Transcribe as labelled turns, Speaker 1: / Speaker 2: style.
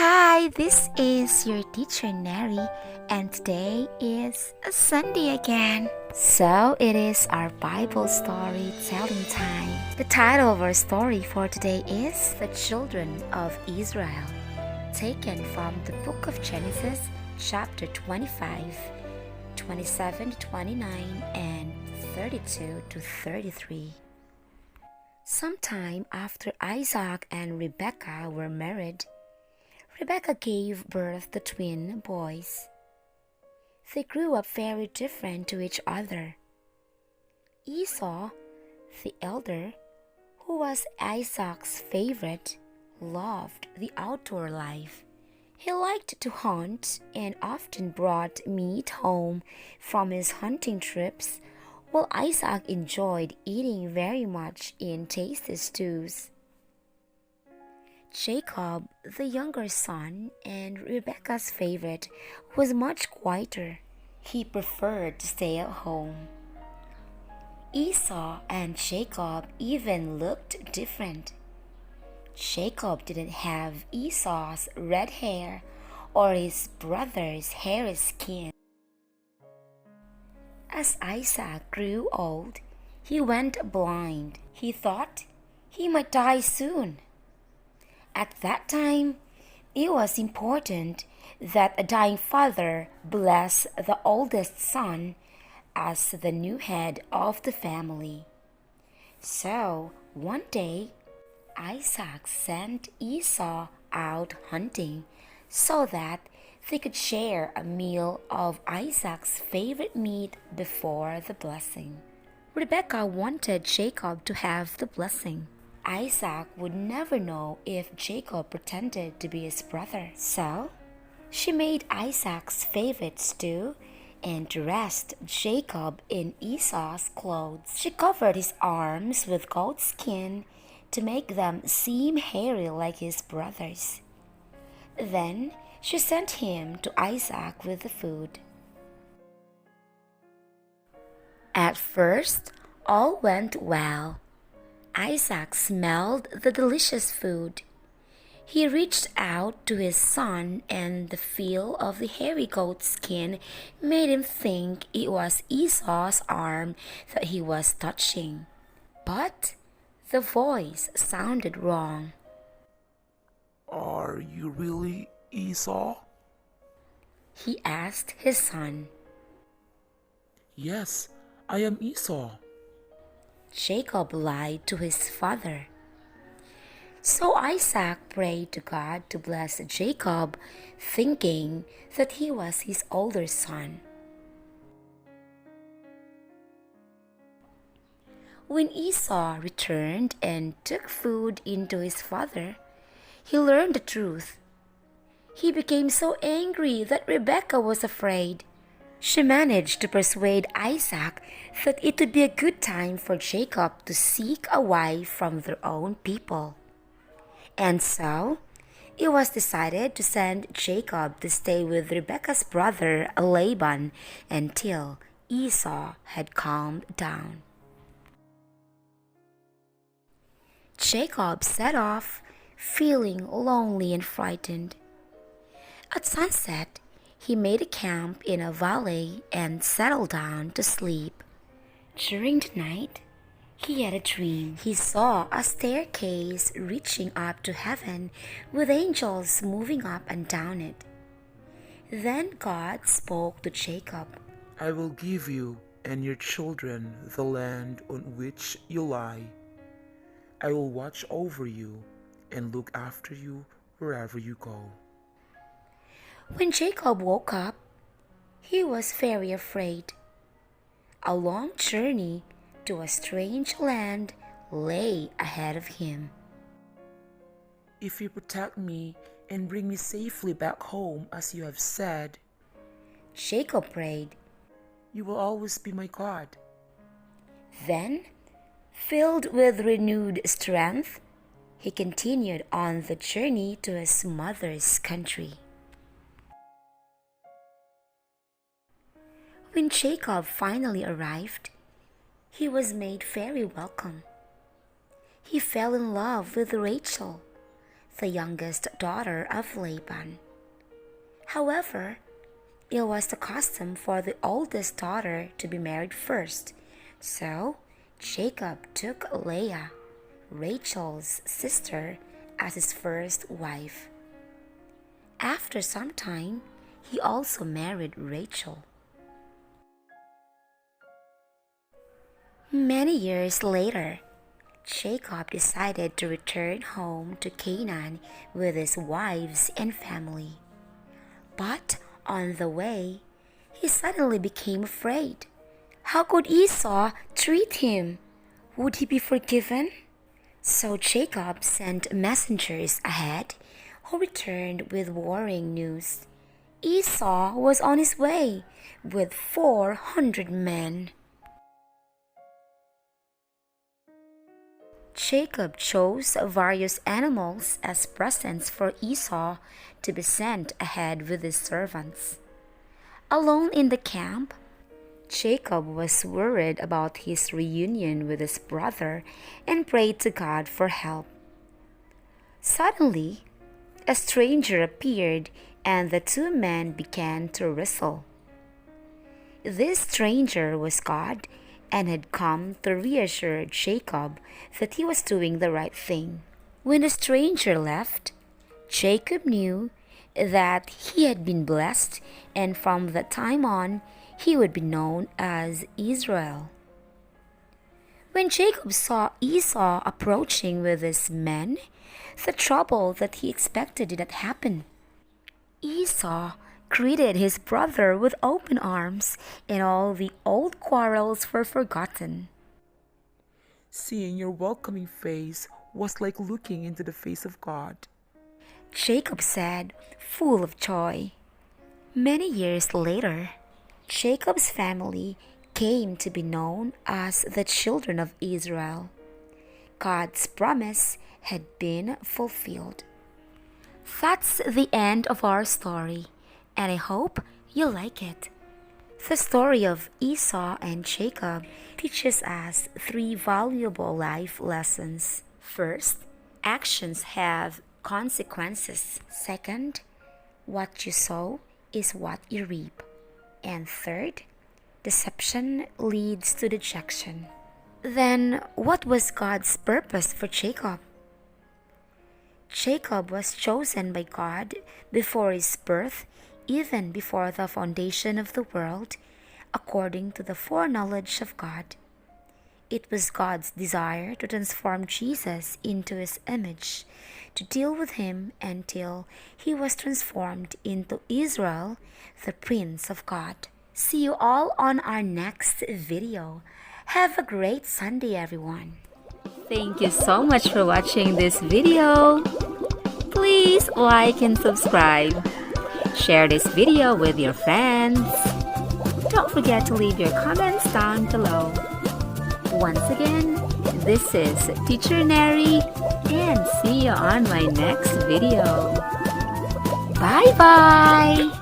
Speaker 1: Hi, this is your teacher Neri, and today is a Sunday again. So it is our Bible storytelling time. The title of our story for today is The Children of Israel, taken from the book of Genesis, chapter 25, 27 to 29, and 32 to 33. Sometime after Isaac and Rebekah were married, Rebekah gave birth to twin boys. They grew up very different to each other. Esau, the elder, who was Isaac's favorite, loved the outdoor life. He liked to hunt and often brought meat home from his hunting trips, while Isaac enjoyed eating very much in tasty stews. Jacob, the younger son and Rebekah's favorite, was much quieter. He preferred to stay at home. Esau and Jacob even looked different. Jacob didn't have Esau's red hair or his brother's hairy skin. As Isaac grew old, he went blind. He thought he might die soon. At that time, it was important that a dying father bless the oldest son as the new head of the family. So, one day, Isaac sent Esau out hunting so that they could share a meal of Isaac's favorite meat before the blessing. Rebekah wanted Jacob to have the blessing. Isaac would never know if Jacob pretended to be his brother. So, she made Isaac's favorite stew and dressed Jacob in Esau's clothes. She covered his arms with goat skin to make them seem hairy like his brothers. Then she sent him to Isaac with the food. At first, all went well. Isaac smelled the delicious food. He reached out to his son, and the feel of the hairy goat skin made him think it was Esau's arm that he was touching. But the voice sounded wrong.
Speaker 2: "Are you really Esau?"
Speaker 1: he asked his son.
Speaker 2: "Yes, I am Esau."
Speaker 1: Jacob lied to his father. So Isaac prayed to God to bless Jacob, thinking that he was his older son. When Esau returned and took food into his father, he learned the truth. He became so angry that Rebekah was afraid. She managed to persuade Isaac that it would be a good time for Jacob to seek a wife from their own people. And so, it was decided to send Jacob to stay with Rebekah's brother Laban until Esau had calmed down. Jacob set off, feeling lonely and frightened. At sunset, he made a camp in a valley and settled down to sleep. During the night, he had a dream. He saw a staircase reaching up to heaven with angels moving up and down it. Then God spoke to Jacob.
Speaker 2: "I will give you and your children the land on which you lie. I will watch over you and look after you wherever you go."
Speaker 1: When Jacob woke up, he was very afraid. A long journey to a strange land lay ahead of him.
Speaker 2: "If you protect me and bring me safely back home as you have said,"
Speaker 1: Jacob prayed.
Speaker 2: "you will always be my God."
Speaker 1: Then, filled with renewed strength, he continued on the journey to his mother's country. When Jacob finally arrived, he was made very welcome. He fell in love with Rachel, the youngest daughter of Laban. However, it was the custom for the oldest daughter to be married first, so Jacob took Leah, Rachel's sister, as his first wife. After some time, he also married Rachel. Many years later, Jacob decided to return home to Canaan with his wives and family. But on the way, he suddenly became afraid. How could Esau treat him? Would he be forgiven? So Jacob sent messengers ahead who returned with worrying news. Esau was on his way with 400 men. Jacob chose various animals as presents for Esau to be sent ahead with his servants. Alone in the camp, Jacob was worried about his reunion with his brother and prayed to God for help. Suddenly, a stranger appeared and the two men began to wrestle. This stranger was God and had come to reassure Jacob that he was doing the right thing. When the stranger left, Jacob knew that he had been blessed, and from that time on, he would be known as Israel. When Jacob saw Esau approaching with his men, the trouble that he expected did not happen. Esau greeted his brother with open arms, and all the old quarrels were forgotten.
Speaker 2: Seeing your welcoming face was like looking into the face of God.
Speaker 1: Jacob said, full of joy. Many years later, Jacob's family came to be known as the children of Israel. God's promise had been fulfilled. That's the end of our story, and I hope you like it. The story of Esau and Jacob teaches us 3 valuable life lessons. First, actions have consequences. Second, what you sow is what you reap. And third, deception leads to dejection. Then, what was God's purpose for Jacob? Jacob was chosen by God before his birth, even before the foundation of the world, according to the foreknowledge of God. It was God's desire to transform Jesus into his image, to deal with him until he was transformed into Israel, the Prince of God. See you all on our next video. Have a great Sunday, everyone. Thank you so much for watching this video. Please like and subscribe. Share this video with your friends. Don't forget to leave your comments down below. Once again, this is Teacher Neri, and see you on my next video. Bye-bye!